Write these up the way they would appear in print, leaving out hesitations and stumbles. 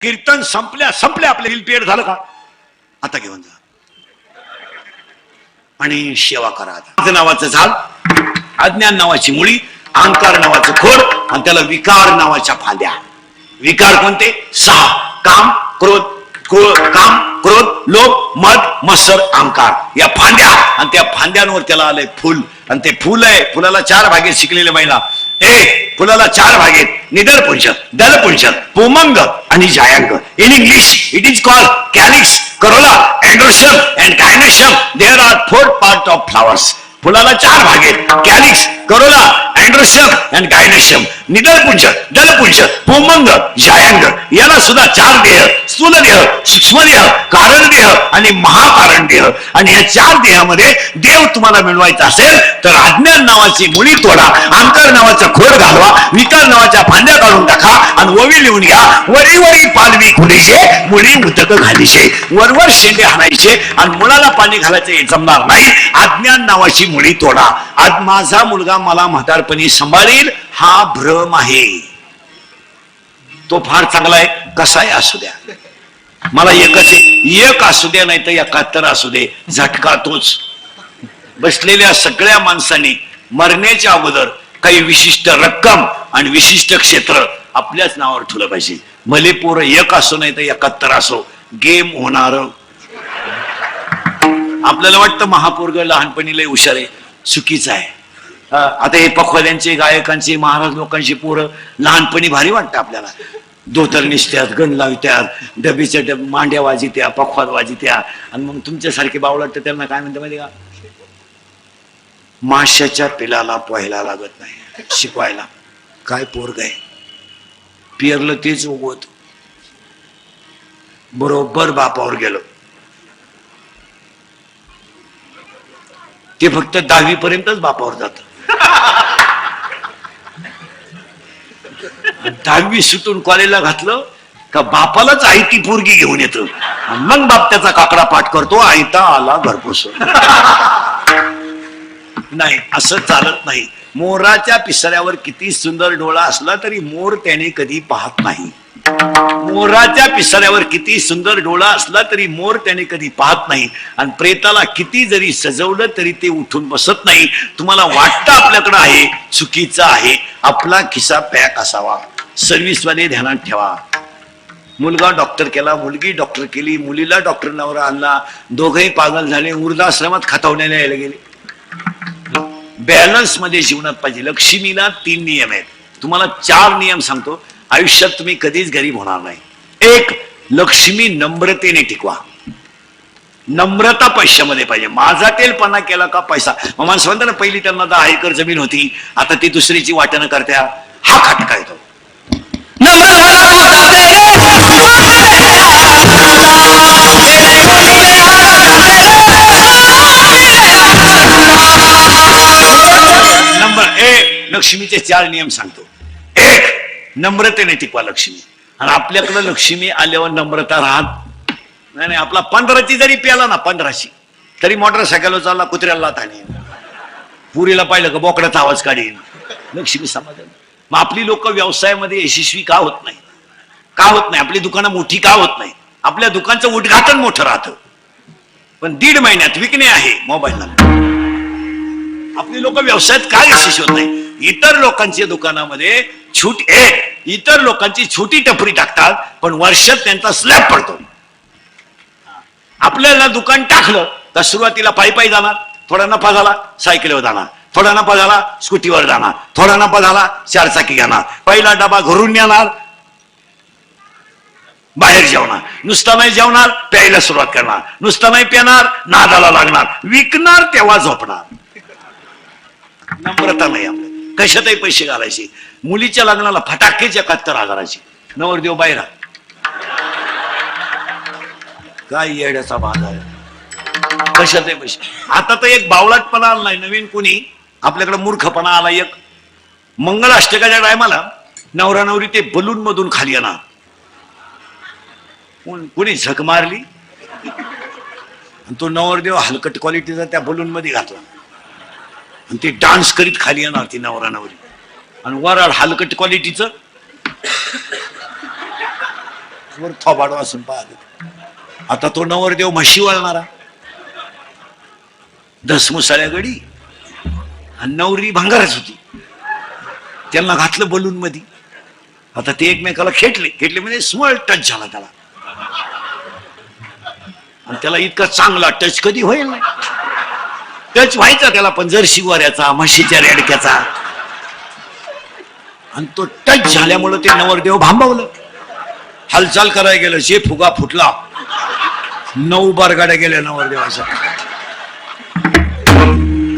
कीर्तन संपले आपले पेड झालं का? आता घेऊन जा आणि सेवा करा. आता नावाचं झाड, अज्ञान नावाची मुळी, अहंकार नावाचं खोड आणि त्याला विकार नावाच्या फांद्या. विकार कोणते? 6: काम, क्रोध, लोभ, मद, मत्सर, अहंकार. या फांद्या आणि त्या फांद्यांवर त्याला आलंय फुल. आणि ते फुल आहे, फुलाला 4 भागेत शिकलेले महिला. फुलाला 4 भागेत: निदरपुंज, दलपुंज, पुमंग आणि जायांग. In English it is called calyx, corolla, androecium and gynoecium. There are 4 part of flowers. फुलाला 4 भागेत: calyx, corolla, androecium and gynoecium. निदरपुंज, दलपुंज, पुमंग, जायांग. याला सुद्धा 4 देह: स्थूल देह, सूक्ष्म देह, कारण देह आणि महाकारण देह. आणि या 4 देहामध्ये देव तुम्हाला मिळवायचा असेल तर अज्ञान नावाची मुळी तोडा, अहंकार नावाचा खोड घालवा, विकार नावाच्या फांद्या काढून टाका आणि ओवी लिहून घ्या. वरी वरी पालवी खुलीचे, मुळी उतक घालीचे. वरवर शेंडे हाणायचे आणि मुळाला पाणी घालायचे जमणार नाही. अज्ञान नावाची मुळी तोडा. आज माझा मुलगा मला म्हातारपणी सांभाळील हा भ्रम आहे. तो फार चांगला आहे, कसाही असू द्या, मला एकच आहे. एक असू द्या नाही तर 71 असू दे, झटका तोच. बसलेल्या सगळ्या माणसांनी मरण्याच्या अगोदर काही विशिष्ट रक्कम आणि विशिष्ट क्षेत्र आपल्याच नावावर ठेवलं पाहिजे. भले पोरं 1 असो नाही तर 71 असो, गेम होणार. आपल्याला वाटतं महापोरग लहानपणी लय हुशार आहे, चुकीचं आहे. आता हे पखवाद्यांचे, गायकांचे, महाराज लोकांची पोरं लहानपणी भारी वाटतं आपल्याला. धोतर निसत्यात, गण लावत्यात, डबीच्या मांड्या वाजित्या, पखवाद वाजित्या. आणि मग तुमच्यासारखे बावळट तर त्यांना काय म्हणते माहिती का? माशाच्या पिलाला पोहायला लागत नाही शिकवायला. काय पोरग आहे, पेरलं तेच उगवत. बरोबर बापावर गेलो. ते फक्त 10वी पर्यंतच बापावर जात. 10वी सुटून कॉलेजला घातलं का बापालाच आयती पोरगी घेऊन येतो. मग बाप त्याचा काकडा पाठ करतो, आयता आला घरपोस. नाही, असं चालत नाही. मोराच्या पिसाऱ्यावर किती सुंदर डोळा असला तरी मोर त्याने कधी पाहत नाही. मोराच्या पिसाऱ्यावर किती सुंदर डोळा असला तरी मोर त्याने कधी पाहत नाही. आणि प्रेताला किती जरी सजवलं तरी ते उठून बसत नाही. तुम्हाला वाटतं आपल्याकडं आहे, चुकीचं आहे. आपला खिसा पॅक असावा. सर्व्हिसवाले ध्यानात ठेवा. मुलगा डॉक्टर केला, मुलगी डॉक्टर केली, मुलीला डॉक्टर नवरा आणला, दोघंही पागल झाले, वृद्धाश्रमात खतावण्याला यायला गेले. बॅलन्स मध्ये जीवनात पाहिजे. लक्ष्मीला 3 नियम आहेत. तुम्हाला 4 नियम सांगतो. आयुष्यात तुम्ही कधीच गरीब होणार नाही. 1, लक्ष्मी नम्रतेने टिकवा. नम्रता पैशामध्ये पाहिजे. माझा तेलपणा केला का पैसा. मग माणसं म्हणतात ना, पहिली त्यांना 10 एकर जमीन होती, आता ती दुसरीची वाटणं करत्या. हा खटका येतो. नंबर 1, लक्ष्मीचे 4 नियम सांगतो. 1, नम्रतेने टिकवा लक्ष्मी. आणि आपल्याकडे लक्ष्मी आल्यावर नम्रता राहत नाही. आपला 15ची जरी प्याला ना, 15ची तरी मोटरसायकल चालला, कुत्र्याला लाथ आणीन, पुरीला पाहिलं का बोकडाचा आवाज काढीन. लक्ष्मी समाधान. मग आपली लोक व्यवसायामध्ये यशस्वी का होत नाही? का होत नाही? आपली दुकानं मोठी का होत नाही? आपल्या दुकानचं उद्घाटन मोठं राहतं पण 1.5 महिन्यात विकणे आहे मोबाईल. आपली लोक व्यवसायात का यशस्वी होत नाही? इतर लोकांच्या दुकानामध्ये इतर लोकांची छोटी टपरी टाकतात पण वर्षात त्यांचा स्लॅब पडतो. आपल्याला दुकान टाकलं तर सुरुवातीला पायी जाणार, थोडा नफा झाला सायकलीवर जाणार, थोडा नफा झाला स्कूटीवर जाणार, थोडा नफा झाला 4 चाकी घेणार, पहिला डबा घरून नेणार, बाहेर जेवणार, नुसता नाही जेवणार प्यायला सुरुवात करणार, नुसता नाही पिणार नादाला लागणार, विकणार तेव्हा झोपणार. नम्रता नाही आपल्या. कशातही पैसे घालायचे. मुलीच्या लग्नाला फटाकेच्या 71,000ची, नवरदेव बाहेर. काय येड्याचा बाजार आहे. कशातही पैसे. आता तर एक बावळटपणा आला नाही नवीन, कुणी आपल्याकडे मूर्खपणा आला. एक मंगळाष्टकाच्या टायमाला नवरा नवरी ते बलून मधून खाली येणार, कुणी झक मारली, तो नवरदेव हलकट क्वालिटीचा त्या बलून मध्ये घातला आणि ते डान्स करीत खाली येणार ती नवरा नवरी. आणि वराड हलकट क्वालिटीचं वर थोबाड वासून पाहत. आता तो नवरदेव म्हशी वळणारा, धसमुसाळ्या गडी, आणि नवरी भांगारच होती. त्यांना घातलं बलून मध्ये. आता ते एकमेकाला खेटले म्हणजे स्मॉल टच झाला त्याला, आणि त्याला इतका चांगला टच कधी होईल नाही. टच व्हायचा त्याला, पण जर्सी गोऱ्याचा, म्हशीच्या रेडक्याचा. आणि तो टच झाल्यामुळे ते नवरदेव भांबवलं. हालचाल करायला गेलं, जे फुगा फुटला. 9 बारगाड्या गेल्या नवरदेवाच्या.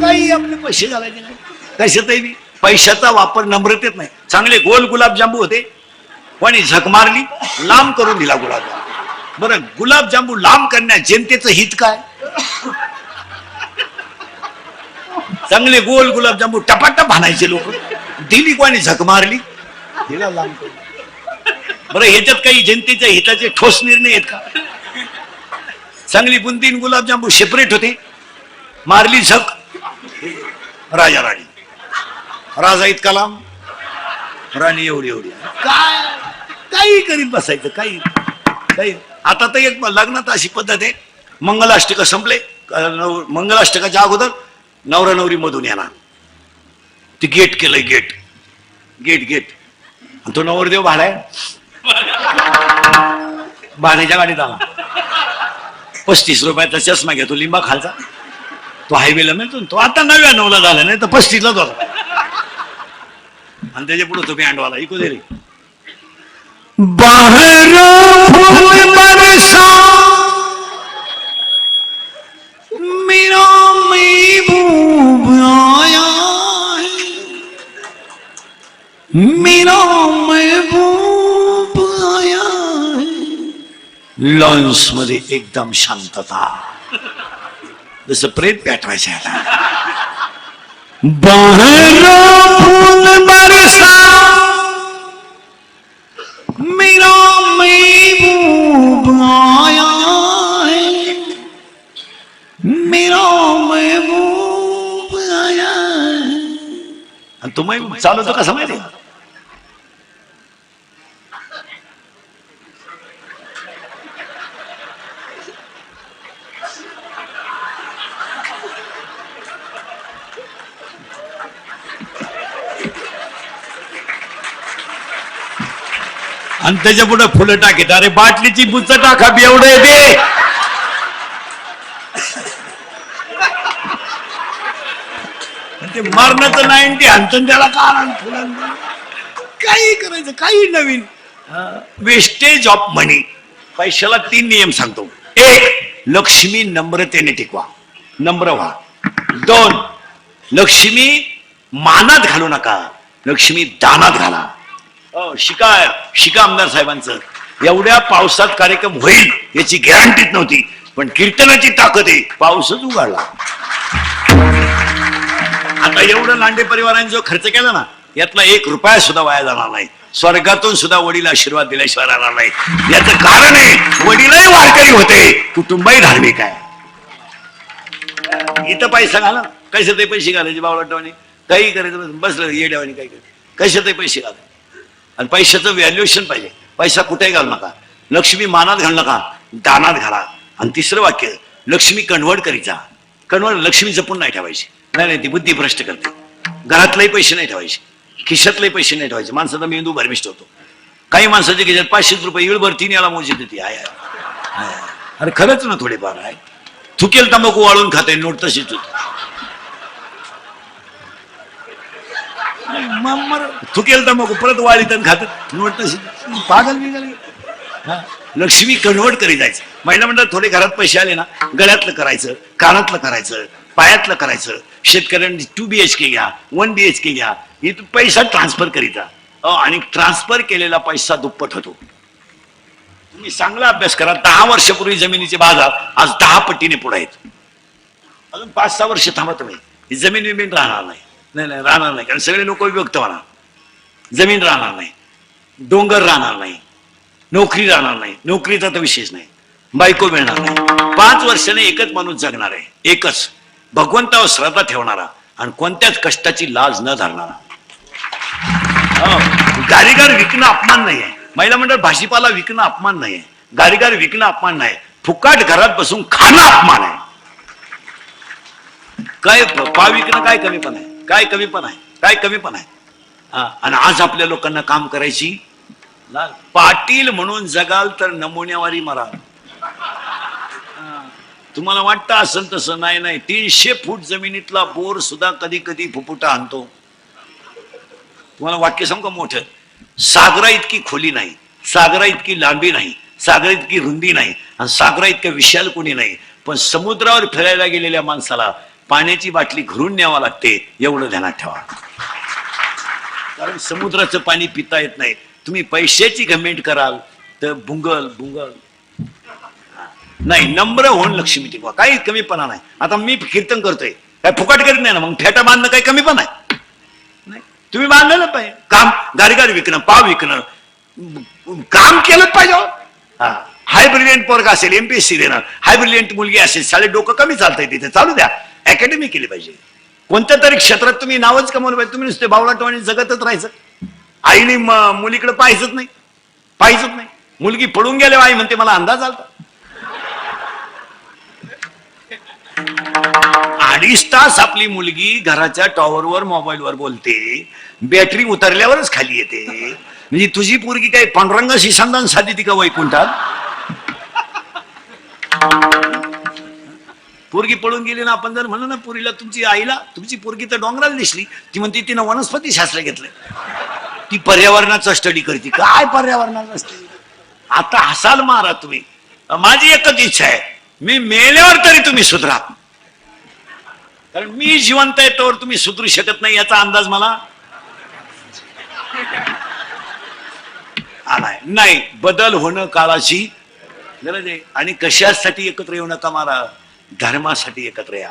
काही आपले पैसे घालायचे नाही कशातही. पैशाचा वापर नम्रतेत नाही. चांगले गोल गुलाबजांबू होते, कोणी झक मारली, लांब करून दिला गुलाबजांबू. बरं, गुलाबजांबू लांब करण्यात जनतेचं हित काय? चांगले गोल गुलाबजांबू टपाटप भाणायचे लोक, दिली कोणी झक मारली, दिला लांब करून. बरं, ह्याच्यात काही जनतेच्या हिताचे ठोस निर्णय आहेत का? चांगली बुंदीन गुलाबजांबू सेपरेट होते, मारली झक, राजा राणी. राजा इतका लांब, राणी एवढी एवढी. काय काही करीत बसायचं, काही काही. आता तर एक लग्नात अशी पद्धत आहे, मंगलाष्टक संपले, मंगलाष्टकाच्या अगोदर नवरा नवरी मधून येणार. ते गेट केलंय, गेट गेट गेट. आणि तो नवरदेव भाड्या भाड्याच्या गाडीत आला. 35 रुपयाचा चष्मा घेतो लिंबा खालचा, तो हायवेला मिळतो. तो आता 99ला झाला, नाही तर 35लाच होता. आणि त्याच्या पुढे तो बँडवाला इको दे रे. बाहेर फूल बरसा मेरा महबूब आया है, मेरा महबूब आया है. लॉन्स मध्ये एकदम शांतता, जसं प्रेत पेटवायचं आता. बाहेर फूल बरसा मेरा महबूब आया है, मेरा महबूब आया है. आणि तो महबूब चालवतो कसा माहिती? आणि त्याच्या पुढे फुलं टाकीत. अरे बाटलीची बुच टाका, बेवडे दे. ते मरणाचं 90 अंतन त्याला कारण फुलांना. काही करायचं, काही नवीन. वेस्टेज ऑफ मनी. पैशाला 3 नियम सांगतो. 1, लक्ष्मी नम्रतेने टिकवा, नम्र व्हा. 2, लक्ष्मी मानात घालू नका, लक्ष्मी दानात घाला. शिका आमदार साहेबांचं. एवढ्या पावसात कार्यक्रम होईल याची गॅरंटीच नव्हती, पण कीर्तनाची ताकद आहे, पाऊसच उघडला. आता एवढं लांडे परिवाराने जो खर्च केला ना, यातला 1 रुपया सुद्धा वाया जाणार नाही. स्वर्गातून सुद्धा वडील आशीर्वाद दिल्याशिवाय राहणार नाही. याचं कारण आहे, वडीलही वारकरी होते, कुटुंबही धार्मिक आहे. इथं पैसा घाला, कसे ते पैसे घालायचे बावळटवानी, काही करायचं बसलं येड्यावानी, काही कसे ते पैसे घाला. आणि पैशाचं व्हॅल्युएशन पाहिजे. पैसा कुठेही घालू नका, लक्ष्मी मानात घालू नका, दानात घाला. आणि 3रं वाक्य, लक्ष्मी कन्व्हर्ट करीचा. कन्व्हर्ट, लक्ष्मी जपून नाही ठेवायची. नाही, ती बुद्धी भ्रष्ट करते. घरातलेही पैसे नाही ठेवायचे, खिशातले पैसे नाही ठेवायचे. माणसाचा मेंदू भरमिष्ट होतो. काही माणसाच्या खिशात 500 रुपये इळभर 3 याला मोजी देते. अरे खरंच ना, थोडेफार आहे. थुकेल तंबाखू वाळून खाते, नोट तशीच होती. थुकेल तंबाखू परत वाळीत खात, नोट तशी. पागल बिगल. लक्ष्मी कन्व्हर्ट करी जायचं. महिला मंडळ थोडे घरात पैसे आले ना, गळ्यातलं करायचं, कानातलं करायचं, पायातलं करायचं. शेतकऱ्यांनी 2 BHK घ्या, 1 BHK घ्या. इथं पैसा ट्रान्सफर करीचा. आणि ट्रान्सफर केलेला पैसा दुप्पट होतो. तुम्ही चांगला अभ्यास करा. 10 वर्षापूर्वी जमिनीचे बाजार आज 10 पटीने पुढे आहेत. अजून 5-6 वर्ष थांबा तुम्ही, ही जमीन विमीन राहणार नाही. नाही राहणार नाही, कारण सगळे लोक विभक्त होणार. जमीन राहणार नाही, डोंगर राहणार नाही, नोकरी राहणार नाही. नोकरीचा तर विशेष नाही, बायको मिळणार नाही. 5 वर्षाने एकच माणूस जगणार आहे, एकच, भगवंतावर श्रद्धा ठेवणारा आणि कोणत्याच कष्टाची लाज न धरणारा. गारीगार विकणं अपमान नाही आहे, महिला मंडळ भाजीपाला विकणं अपमान नाही, गाडीगार विकणं अपमान नाही, फुकाट घरात बसून खाणं अपमान आहे. काय पाव विकणं काय कमी पण आहे, काय कमी पण आहे, काय कमी पण आहे. आणि आज आपल्या लोकांना काम करायची. पाटील म्हणून जगाल तर नमुन्यावारी मरा. तुम्हाला वाटतं असं तसं नाही. नाही, 300 फूट जमिनीतला बोर सुद्धा कधी कधी फुफुटा आणतो. तुम्हाला वाक्य सांगू का मोठं, सागरा इतकी खोली नाही, सागरा इतकी लांबी नाही, सागरा इतकी रुंदी नाही, आणि सागरा इतकं विशाल कोणी नाही. पण समुद्रावर फिरायला गेलेल्या माणसाला पाण्याची बाटली घरून न्यावा लागते, एवढं ध्यानात ठेवा. कारण समुद्राचं पाणी पिता येत नाही. तुम्ही पैशाची कमेंट कराल तर बुंगल बुंगल नाही, नम्र होऊन लक्ष्मी टिकवा. काही कमीपणा नाही. आता मी कीर्तन करतोय, काय फुकट करीत नाही ना, मग फेटा बांधणं काही कमी पण आहे नाही. तुम्ही बांधलं पाहिजे. काम गाडीगाडी विकणं, पाव विकणं, काम केलं पाहिजे. हाय ब्रिलियंट पोरग असेल MPSC देणार, हाय ब्रिलियंट मुलगी असेल, शाळेत डोकं कमी चालतंय तिथे, चालू द्या. अकॅडमी केली पाहिजे. कोणत्या तरी क्षेत्रात तुम्ही नावच कमवलं पाहिजे. तुम्ही नुसते बावळाटवाणी जगतच राहायचं. आईने मुलीकडे पाहायचंच नाही, पाहायचंच नाही. मुलगी पळून गेल्यावर आई म्हणते मला अंदाज आलता. 2.5 तास आपली मुलगी घराच्या टॉवरवर मोबाईलवर बोलते, बॅटरी उतरल्यावरच खाली येते. म्हणजे तुझी पोरगी काय पांडुरंगाशी संधान साधी ती का वैकुंठात? पोरगी पळून गेली ना, आपण जर म्हणू ना पोरीला, तुमची आईला तुमची पोरगी तर डोंगराला दिसली, ती म्हणते तिनं वनस्पती शास्त्र घेतलंय, ती पर्यावरणाचा स्टडी करते. काय पर्यावरणाचा स्टडी? आता हसाल मारा तुम्ही. माझी एकच इच्छा आहे, मी मेल्यावर तरी तुम्ही सुधरा. कारण मी जिवंत आहे तोवर तुम्ही सुधरू शकत नाही, याचा अंदाज मला आलाय. नाही, बदल होणं काळाची गरज आहे. आणि कशासाठी एकत्र येऊ नका मारा, धर्मासाठी एकत्र या.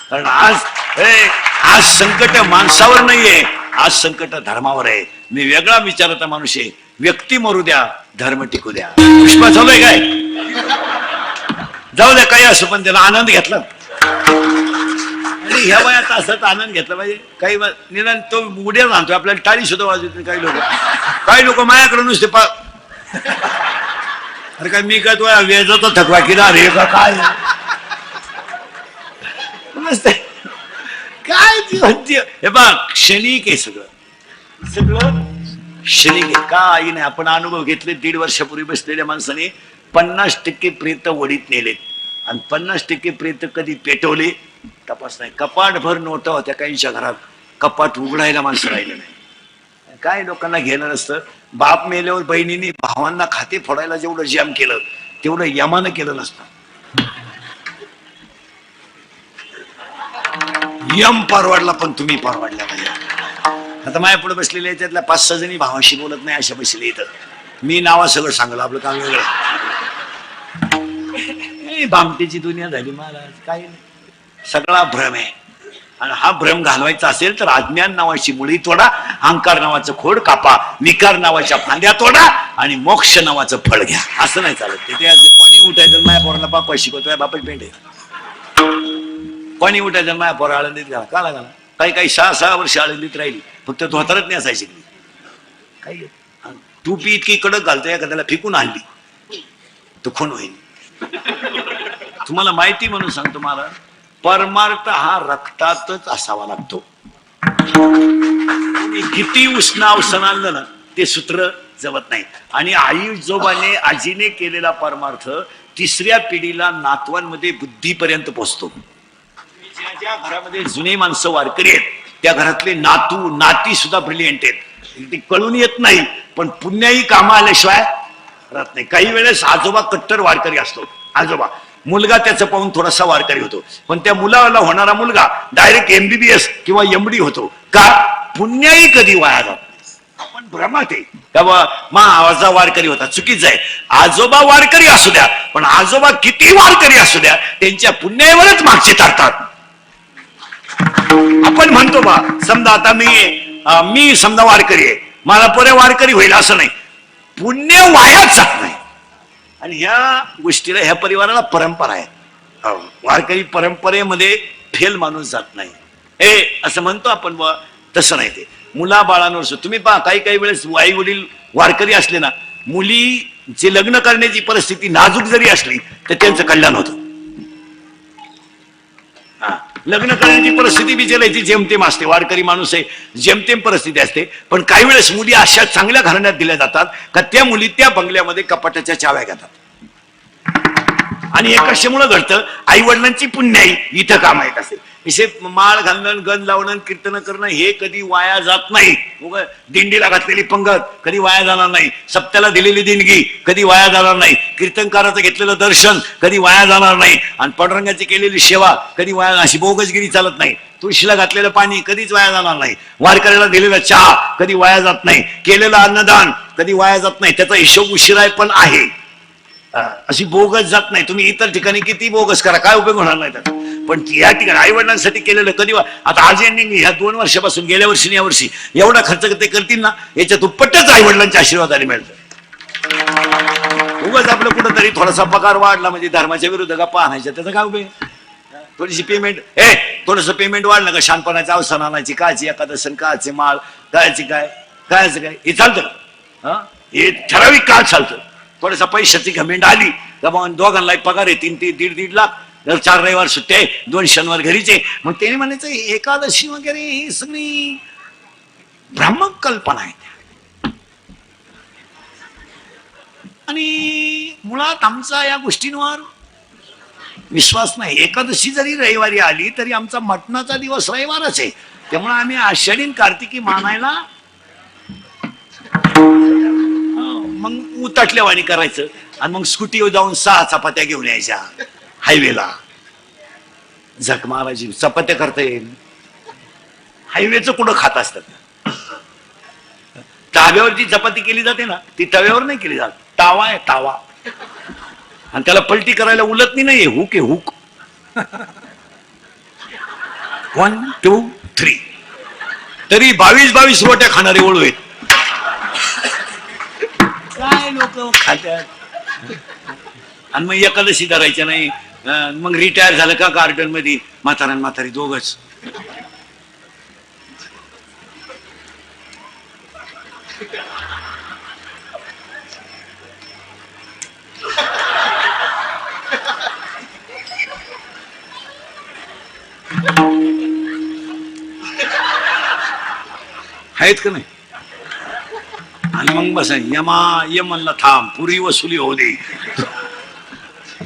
कारण आज संकट माणसावर नाहीये, आज संकट धर्मावर आहे. मी वेगळा विचाराचा माणूस आहे. व्यक्ती मरू द्या, धर्म टिकू द्या. पुष्पा चालूय काय? जाऊ द्या, काही असो, पण त्याला आनंद घेतला. आणि ह्या वयात असाच आनंद घेतला पाहिजे. काही निदान तो उड्या राहतोय, आपल्याला टाळी सुद्धा वाजवत नाही. काही लोक माझ्याकडे नुसते अरे काय मी काय तो वेजाचा थकवा किरा रे का काय नसते काय हे बघ, क्षणिक आहे सगळं, सगळं क्षणिक आहे. काही नाही. आपण अनुभव घेतले. 1.5 वर्षापूर्वी बसलेल्या माणसाने 50% प्रेत वडीत नेलेत, आणि 50% प्रेत कधी पेटवले तपास नाही. कपाट भर नोटा होत्या काहींच्या घरात, कपाट उघडायला माणसं राहिलं नाही. काय लोकांना घेणं नसतं. बाप मेल्यावर बहिणीने भावांना खाते फोडायला जेवढं जॅम केलं, तेवढं यमानं केलं नसतं. यम परवडला, पण तुम्ही परवडल्या पाहिजे. आता माझ्या पुढे बसलेले त्यातल्या 5-6 जणी भावाशी बोलत नाही, अशा बसले इथं. मी नावा सगळं सांगलं, आपलं काम वेगळं. भामटीची दुनिया झाली महाराज. काही नाही, सगळा भ्रम आहे. आणि हा भ्रम घालवायचा असेल तर अज्ञान नावाची मुळी तोडा, अहंकार नावाचं खोड कापा, विकार नावाच्या फांद्या तोडा, आणि मोक्ष नावाचं फळ घ्या. असं नाही चालत. तिथे कोणी उठायचं माझ्या पोराला बापा शिकवतोय, बापाची पेंट आहे. कोणी उठायचं माझ्या पोरा आळंदीत घाला, का लागला? काही 6 वर्ष आळंदीत राहिली, फक्त धोतरच नाही असायची. काही टोपी इतकी कडक घालतोय, एखाद्याला फेकून आणली तो खून होईल. तुम्हाला माहिती म्हणून सांगतो महाराज, परमार्थ हा रक्तातच असावा लागतो. किती उष्ण आणलं ना, ते सूत्र जमत नाही. आणि आईजोबाने आजीने केलेला परमार्थ 3ऱ्या पिढीला नातवांमध्ये बुद्धीपर्यंत पोहोचतो. ज्या घरामध्ये जुने माणसं वारकरी आहेत, त्या घरातले नातू नाती सुद्धा ब्रिलियंट आहेत. ते कळून येत नाही, पण पुण्याही कामा आल्याशिवाय राहत नाही. काही वेळेस आजोबा कट्टर वारकरी असतो, आजोबा, मुलगा त्याचं पाहून थोडासा वारकरी होतो, पण त्या मुलाला होणारा मुलगा डायरेक्ट MBBS किंवा MD होतो. का? पुण्याही कधी वाया जात. आपण भ्रमात आहे का मा आवाजा वारकरी होता, चुकीचं आहे. आजोबा वारकरी असू द्या, पण आजोबा किती वारकरी असू द्या, त्यांच्या पुण्यावरच मागचे तारतात. आपण म्हणतो बा, समजा आता मी समजा वारकरी आहे, मला पुरे वारकरी होईल असं नाही. पुण्य वायाच जात नाही. आणि ह्या गोष्टीला, ह्या परिवाराला परंपरा आहे. वारकरी परंपरेमध्ये फेल माणूस जात नाही. हे असं म्हणतो आपण बा, तसं नाही. ते मुला बाळांवर तुम्ही पहा, काही वेळेस आई वडील वारकरी असले ना, मुलीचे लग्न करण्याची परिस्थिती नाजूक जरी असली तर त्यांचं कल्याण होतं. लग्न करण्याची परिस्थिती बिचारायची जेमतेम असते, वारकरी माणूस आहे, जेमतेम परिस्थिती असते. पण काही वेळेस मुली अशा चांगल्या घराण्यात दिल्या जातात का त्या मुली त्या बंगल्यामध्ये कपाटाच्या चाव्या घेतात. आणि हे कशामुळे घडतं? आई वडिलांची पुण्याई इथं काम येत असेल. इथे माळ घालणं, गण लावणं, कीर्तन करणं हे कधी वाया जात नाही. दिंडीला घातलेली पंगत कधी वाया जाणार नाही. सप्त्याला दिलेली देणगी कधी वाया जाणार नाही. कीर्तनकाराचं घेतलेलं दर्शन कधी वाया जाणार नाही. आणि पांडुरंगाची केलेली सेवा कधी वाया, अशी बोगसगिरी चालत नाही. तुळशीला घातलेलं पाणी कधीच वाया जाणार नाही. वारकऱ्याला दिलेला चहा कधी वाया जात नाही. केलेलं अन्नदान कधी वाया जात नाही. त्याचा हिशोब उशिराय पण आहे. अशी बोगस जात नाही. तुम्ही इतर ठिकाणी किती बोगस करा, काय उपयोग होणार नाही त्याचा. पण या ठिकाणी आई वडिलांसाठी केलेलं कधी, आता आज यांनी ह्या 2 वर्षापासून, गेल्या वर्षी या वर्षी एवढा खर्च ते करतील ना, याच्या दुप्पटच आई वडिलांच्या आशीर्वादाने मिळतं. उगाच आपलं कुठंतरी थोडासा पगार वाढला म्हणजे धर्माच्या विरुद्ध गप्पा आणायच्या, त्याचा काय उपयोग? थोडीशी पेमेंट, थोडस पेमेंट वाढलं का शानपणाचं अवसान आणायची, कायची एकादशन, कायचे माळ, कायची कायचं काय, हे चालतं का? हे ठराविक काळ चालतं. थोडासा पैशाची घमेंड आली तर मग दोघांना पगार आहे 3 ते 1.5 लाख, 4 रविवार सुट्टे, 2 शनिवार घरीचे. मग त्याने म्हणायचं एकादशी वगैरे ही सगळी भ्रामक कल्पना आहे. आणि मुळात आमचा या गोष्टींवर विश्वास नाही. एकादशी जरी रविवारी आली तरी आमचा मटणाचा दिवस रविवारच आहे. त्यामुळे आम्ही आषाढी कार्तिकी मानायला मग उताटल्यावाणी करायचं. आणि मग स्कूटीवर जाऊन 6 चपात्या घेऊन यायच्या हायवेला, झक मारायची. चपात्या करता येईल? हायवेचं कुठं खात असतात? ताव्यावरची चपाती केली जाते ना, ती तव्यावर नाही केली जात. तावा आहे, तावा. आणि त्याला पलटी करायला उलटणी नाहीये, हुक आहे, हुक. 1 2 3 तरी 22 रोट्या खाणारे ओळू आहेत. काय लोक खात्यात. आणि मग एकादशी धरायच्या नाही. मग रिटायर झालं का गार्डन मध्ये म्हातारा म्हातारी दोघच. आहेत का नाही? आणि मग बस यमनला थांब, पुरी वसुली होऊ दे.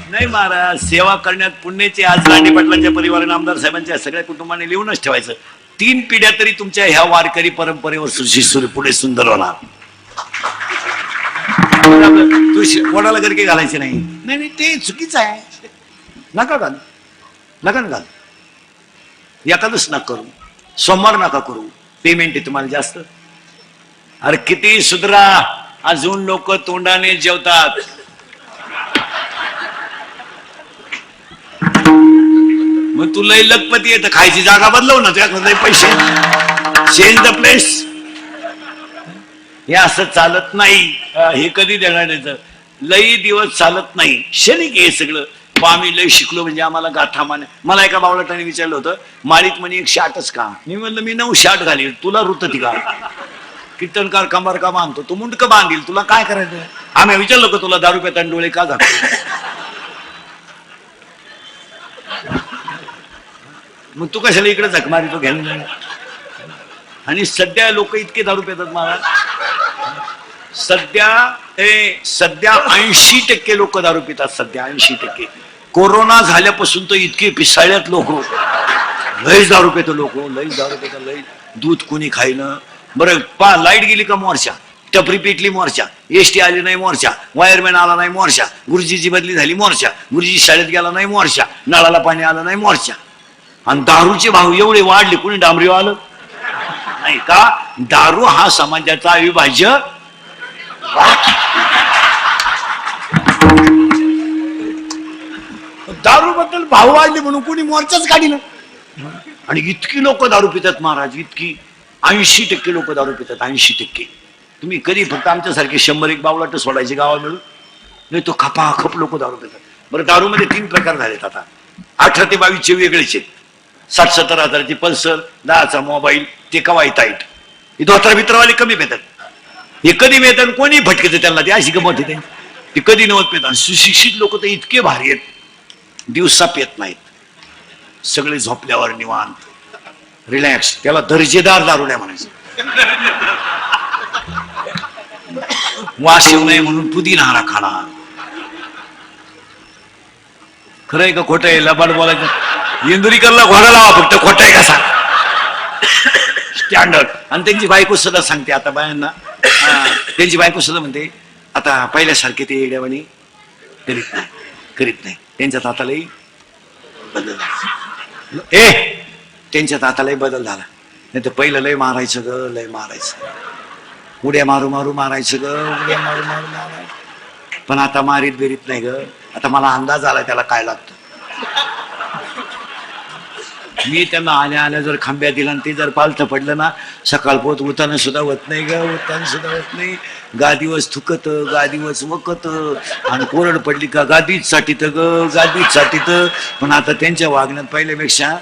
नाही महाराज, सेवा करण्यात पुण्याचे आज राणी पाटलांच्या परिवाराने, आमदार साहेबांच्या सगळ्या कुटुंबाने लिहूनच ठेवायचं. 3 पिढ्या तरी तुमच्या ह्या वारकरी परंपरेवर सुशिसूर पुढे सुंदर होणार. वडाला गरके घालायचे नाही. नाही ते चुकीचं आहे. नका घाल, नका घाल. एकादश नका करू, सोमवार नका करू. पेमेंट आहे तुम्हाला जास्त. अरे किती सुधरा, अजून लोक तोंडाने जेवतात. मग तुला लखपती येतं, खायची जागा बदलव ना, तुझ्याकडे पैसे. Change the place. हे असं चालत नाही. हे कधी देणार त्याचं? लई दिवस चालत नाही. क्षणिक हे सगळं. आम्ही लई शिकलो म्हणजे आम्हाला गाथा माने. मला एका बावळटाने विचारलं होतं, माळीत म्हणे 160च का? मी म्हणलं मी 960 घालील, तुला रुतती का? कीर्तनकार कंबर का बांधतो, तू मुंडक बांधील, तुला काय करायचं? आम्ही विचारलो का तुला दारू पेताना डोळे का घालतो? मग तू कशाला इकडे झक मारितो घ्यायला? आणि सध्या लोक इतके दारू पेतात महाराज. सध्या 80% लोक दारू पितात. सध्या 80%. कोरोना झाल्यापासून तर इतके पिसाळ्यात लोक, लईच दारू पेतो लोक, लईच दारू पेतात, लई. दूध कोणी खायनं. बरं लाईट गेली का मोर्चा, टपरी पेटली मोर्चा, एसटी आली नाही मोर्चा, वायरमॅन आला नाही मोर्चा, गुरुजीची बदली झाली मोर्चा, गुरुजी शाळेत गेला नाही मोर्चा, नळाला पाणी आलं नाही मोर्चा. आणि दारूचे भाव एवढे वाढले, कोणी डांबरी आलं नाही का? दारू हा समाजाचा अविभाज्य दारू बद्दल भाव वाढले म्हणून कोणी मोर्चाच काढील. आणि इतकी लोक दारू पितात महाराज, इतकी. 80% लोक दारू पितात. 80%. तुम्ही कधी फक्त आमच्यासारखे 100-1 बावलाट सोडायचे गावा मिळून, नाही तो खपाखप लोक दारू पितात. बरं, दारूमध्ये 3 प्रकार झालेत आता. 18 ते 22 वेगळेच आहेत. 60-70 हजाराची पल्सर, 10चा मोबाईल, ते कवाई ताईट. हे धोत्रा भित्रवाले कमी पितात. हे कधी मिळतात कोणी भटकत त्यांना ते अशी गमत होते ते कधी नव्हत पितात. सुशिक्षित लोक तर इतके भारी आहेत दिवसा पेत नाहीत सगळे झोपल्यावर निवांत रिलॅक्स त्याला दर्जेदार दारू नाही म्हणायचं वास येऊ नये म्हणून पुदिना खाणार खरंय का खोटं आहे लबाड बोलायचं इंदुरीकरला घोडा लावा फक्त खोटं आहे कसा स्टँडर्ड. आणि त्यांची बायको सुद्धा सांगते आता बायांना त्यांची बायको सुद्धा म्हणते आता पहिल्यासारखे ते येड्यावानी करीत नाही त्यांच्या तातालाही बदल झाला त्यांच्या तातालाही बदल झाला नाही तर पहिलं लय मारायचं ग लय मारायचं उड्या मारू मारू मारायचं ग उड्या मारू मारू मारायचं पण आता मारीत बेरीत नाही ग आता मला अंदाज आला त्याला काय लागतं. मी त्यांना आल्या आल्या जर खांब्या दिला आणि ते जर पालथं पडलं ना सकाळपोत उताना सुद्धा होत नाही ग उताना सुद्धा होत नाही गादीवच थुकत गादीवच वकत आणि कोरड पडली का गादीच साठीत ग गादीच साठीत. पण आता त्यांच्या वागण्यात पहिल्यापेक्षा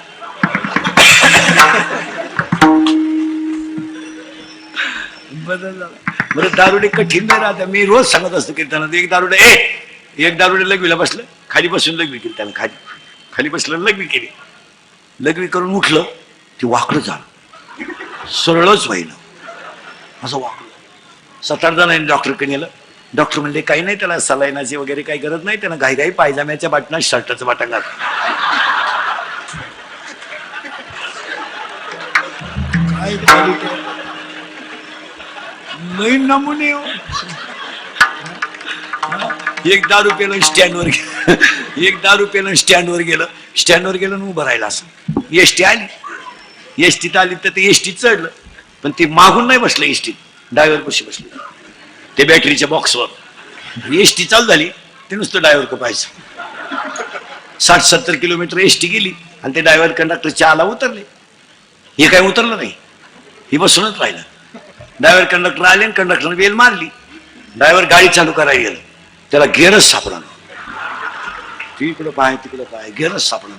बदल झाला. बरं दारुडे कठीण नाही राहत मी रोज सांगत असतो की त्यांना एक दारुडे लघवीला बसलं खाली बसून लघवी केली त्यानं खाली बसलं लघवी केली लघवी करून उठलं ते वाकडं झालं सरळच व्हायला असं वाकडं 7-8 जणांनी डॉक्टरकडे नेलं. डॉक्टर म्हणले काही नाही त्याला सलाईनाची वगैरे काही गरज नाही त्यानं घाई पायजाम्याच्या बाटना शर्टाचं बाटण घातलं. नवीन नमुने एक दारू पेलं स्टँडवर गेलं उभं राहिलं असं एसटी आली एसटीत आली तर ते एसटीत चढलं पण ते मागून नाही बसलं एसटीत ड्रायव्हर कशी बसले ते बॅटरीच्या बॉक्सवर एसटी चालू झाली ते नुसतं ड्रायव्हर कपायचं 60-70 किलोमीटर एसटी गेली आणि ते ड्रायव्हर कंडक्टर चहाला उतरले हे काही उतरलं नाही हे बसूनच राहिलं. ड्रायव्हर कंडक्टर आले आणि कंडक्टरने बेल मारली ड्रायव्हर गाडी चालू करायला गेलं त्याला गेअरच सापडा तिकडं पाय गेअरच सापडा.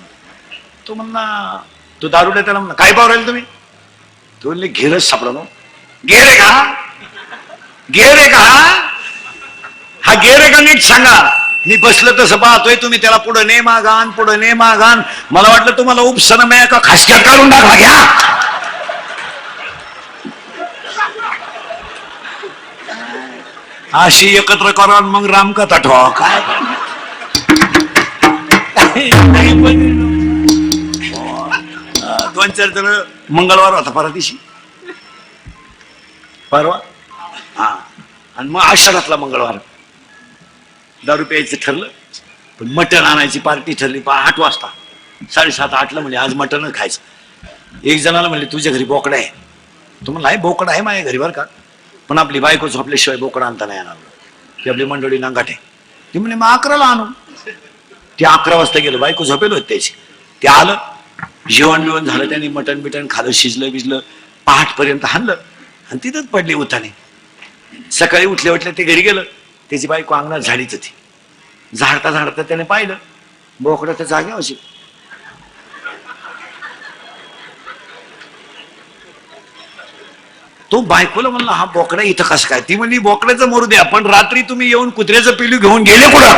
तो म्हणला तो दारुड्या त्याला म्हणला काय पाहू राहील तुम्ही तो म्हणले गेअरच सापडा गेअर आहे का हा गेअर आहे का नीट सांगा. मी बसलं तसं पाहतोय तुम्ही त्याला पुढं ने मागान मला वाटलं तुम्हाला उपसना मिळा का खासक्यात काढून टाकला घ्या. अशी एकत्र करा मग रामकथा ठेवा काय 2-4 जण मंगळवार होता परवा हा आणि मग आषाढातला मंगळवार दारू प्यायचं ठरलं पण मटण आणायची पार्टी ठरली 8 वाजता 7:30-8ला म्हणजे आज मटणच खायचं. एक जणाला म्हणले तुझ्या घरी बोकडा आहे तो म्हणला बोकडा आहे माझ्या घरी बरं का पण आपली बायको झोपल्याशिवाय बोकडा आणता नाही येणार ती आपली मंडळी नांगाट आहे. ती म्हणे मग 11ला आणू. ते 11 वाजता गेलं बायको झोपेल होत त्याची ते आलं जेवण बिवण झालं त्यांनी मटण बिटण खालं शिजलं बिजलं 8 पर्यंत हाणलं आणि तिथंच पडली उताने. सकाळी उठल्या ते घरी गेलं त्याची बायको अंगणात झाडीच होती झाडता त्याने पाहिलं बोकडा तर जाग्यावरशी तो बायकोला म्हणला हा बोकडा इथं कसं काय ती म्हणली बोकड्याचं मरू द्या पण रात्री तुम्ही येऊन कुत्र्याचं पिलू घेऊन गेले कुठं.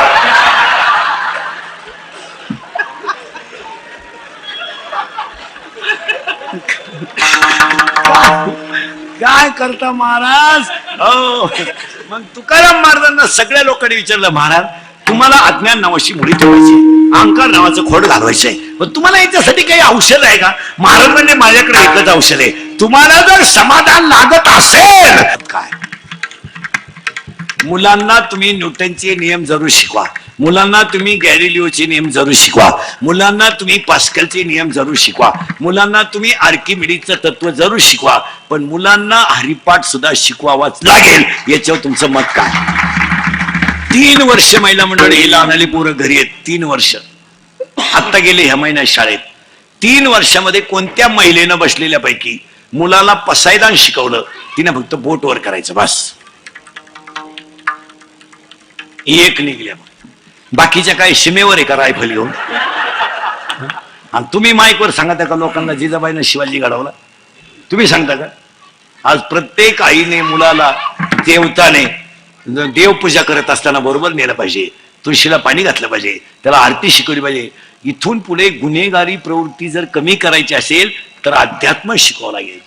काय करता महाराज हो मग तुकाराम महाराजांना सगळ्या लोकांनी विचारलं महाराज तुम्हाला अज्ञान नावाची मुळी ठेवायची अहंकार नावाचं खोड घालवायचंय पण तुम्हाला याच्यासाठी काही औषध आहे का. महाराज म्हणजे माझ्याकडे एकच औषध आहे तुम्हाला जर समाधान लागत असेल काय मुलांना तुम्ही न्यूटनचे नियम जरूर शिकवा मुलांना तुम्ही गॅलिलिओचे नियम जरूर शिकवा मुलांना तुम्ही पास्कलचे नियम जरूर शिकवा मुलांना तुम्ही आर्किमिडीजचं तत्व जरूर शिकवा पण मुलांना हरिपाठ सुद्धा शिकवावाच लागेल याच्यावर तुमचं मत काय. 3 वर्ष महिला मंडळ हे लहानली पोरं घरी आहेत 3 वर्ष आत्ता गेले ह्या महिन्यात शाळेत 3 वर्षामध्ये कोणत्या महिलेनं बसलेल्यापैकी मुलाला पसायदान शिकवलं तिने फक्त बोटवर करायचं बस एक निघल्या बाकीच्या काय सीमेवर आहे का रायफल घेऊन आणि तुम्ही माईकवर सांगता का लोकांना जिजाबाईनं शिवाजी घडवला तुम्ही सांगता का आज प्रत्येक आईने मुलाला देवताने देवपूजा करत असताना बरोबर नेलं पाहिजे, तुळशीला पाणी घातलं पाहिजे, त्याला आरती शिकवली पाहिजे. इथून पुढे गुन्हेगारी प्रवृत्ती जर कमी करायची असेल तर अध्यात्म शिकवावं लागेल.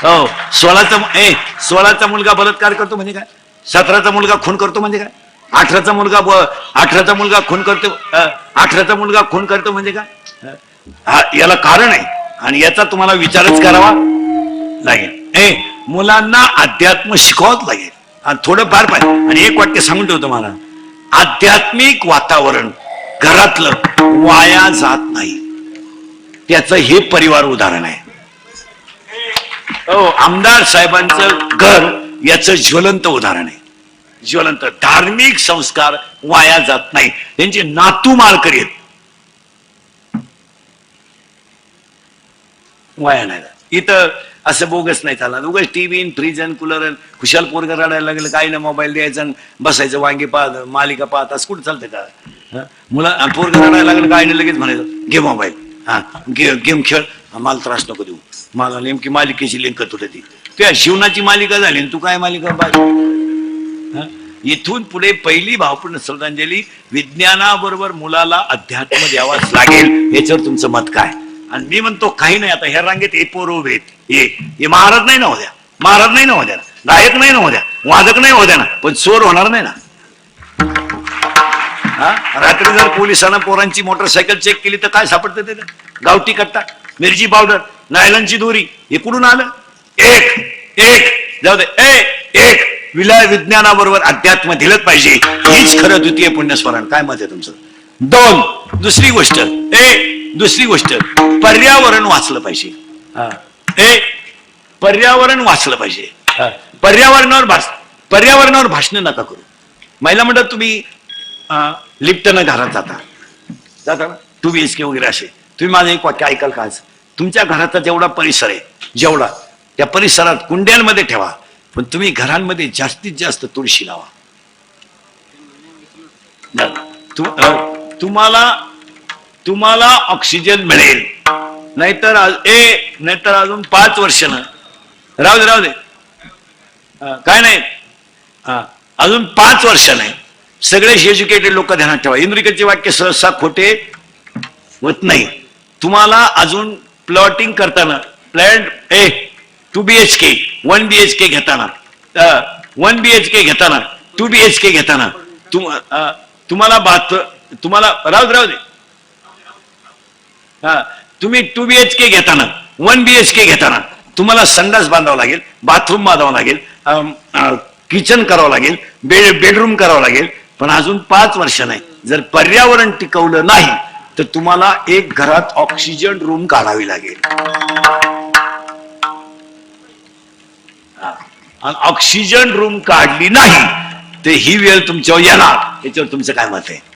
हो, 16चा मुलगा बलात्कार करतो म्हणजे काय, 17चा मुलगा खून करतो म्हणजे काय, 18चा मुलगा खून करतो, 18चा मुलगा खून करतो म्हणजे काय, याला कारण आहे आणि याचा तुम्हाला विचारच करावा लागेल. मुलांना अध्यात्म शिकवावंच लागेल आणि थोडं फार पाहिजे. आणि एक वाक्य सांगून ठेवतो मला, आध्यात्मिक वातावरण घरातलं वाया जात नाही, त्याचं हे परिवार उदाहरण आहे. हो, आमदार साहेबांचं घर याचं ज्वलंत उदाहरण आहे. ज्वलंत धार्मिक संस्कार वाया जात नाही, त्यांचे नातू माळकरी आहेत, वाया नाही जात. इथं असं बोगस नाही चालणार. उगाच टीव्ही फ्रीज आणि कूलर खुशाल पोरग रडायला लागलं, काही ना मोबाईल द्यायचं बसायचं, वांगी पाहत मालिका पाहत, असं कुठं चालतं का? मुला पोरग रडायला लागलं काय नाही लगेच म्हणायचं घे मोबाईल, गेम खेळ, मला त्रास नको देऊ, मला नेमकी मालिकेची लिंक तुला ती तुझ्या जीवनाची मालिका झाली तू काय मालिका पाहिजे. इथून पुढे पहिली भावपूर्ण श्रद्धांजली, विज्ञानाबरोबर मुलाला अध्यात्म द्यावाच लागेल. याच्यावर तुमचं मत काय? आणि मी म्हणतो काही नाही, आता ह्या रांगेत हे पोर उभे आहेत, हे महाराज नाही ना होत्या, महाराज नाही ना होत्या, गायक नाही ना होत्या, वादक नाही होत्या ना, पण चोर होणार नाही ना. रात्री जर पोलिसांना पोरांची मोटरसायकल चेक केली तर काय सापडतं ते? गावठी कट्टा, मिरची पावडर, नायलनची दोरी, हे कुठून आलं? एक जाऊ दे, एक विलय विज्ञानाबरोबर अध्यात्म दिलंच पाहिजे, हीच खरं द्वितीय पुण्यस्मरण. काय मत आहे तुमचं? 2, दुसरी गोष्ट पर्यावरण वाचलं पाहिजे. पर्यावरण वाचलं पाहिजे. पर्यावरणावर भाषण नका करू. महिला म्हणतात तुम्ही लिफ्टनं घरात जाता ना, 2 BHK वगैरे असे, तुम्ही माझं एक वाक्य ऐकाल का? आज तुमच्या घराचा जेवढा परिसर आहे, जेवढा त्या परिसरात कुंड्यांमध्ये ठेवा, पण तुम्ही घरांमध्ये जास्तीत जास्त तुळशी लावा. तुम्हाला ऑक्सिजन मिळेल. नाहीतर अजून 5 वर्षानं राहू दे काय नाही, अजून 5 वर्षाने सगळे एज्युकेटेड लोक ध्यानात ठेवा. इंद्रिकचे वाक्य सहसा खोटे होत नाही. तुम्हाला अजून प्लॉटिंग करताना 2 BHK 1 BHK घेताना 1 BHK घेताना 2 BHK घेताना तुम्हाला राहू दे तुम्ही 2 BHK घेताना 1 BHK घेताना तुम्हाला संडास बांधावं लागेल, बाथरूम बांधावं लागेल, किचन करावं लागेल, बेडरूम करावं लागेल. पण अजून 5 वर्ष नाही, जर पर्यावरण टिकवलं नाही तर तुम्हाला एक घरात ऑक्सिजन रूम काढावी लागेल. ऑक्सिजन रूम काढली नाही तर ही वेळ तुमच्यावर येणार. याच्यावर तुमचं काय मत आहे?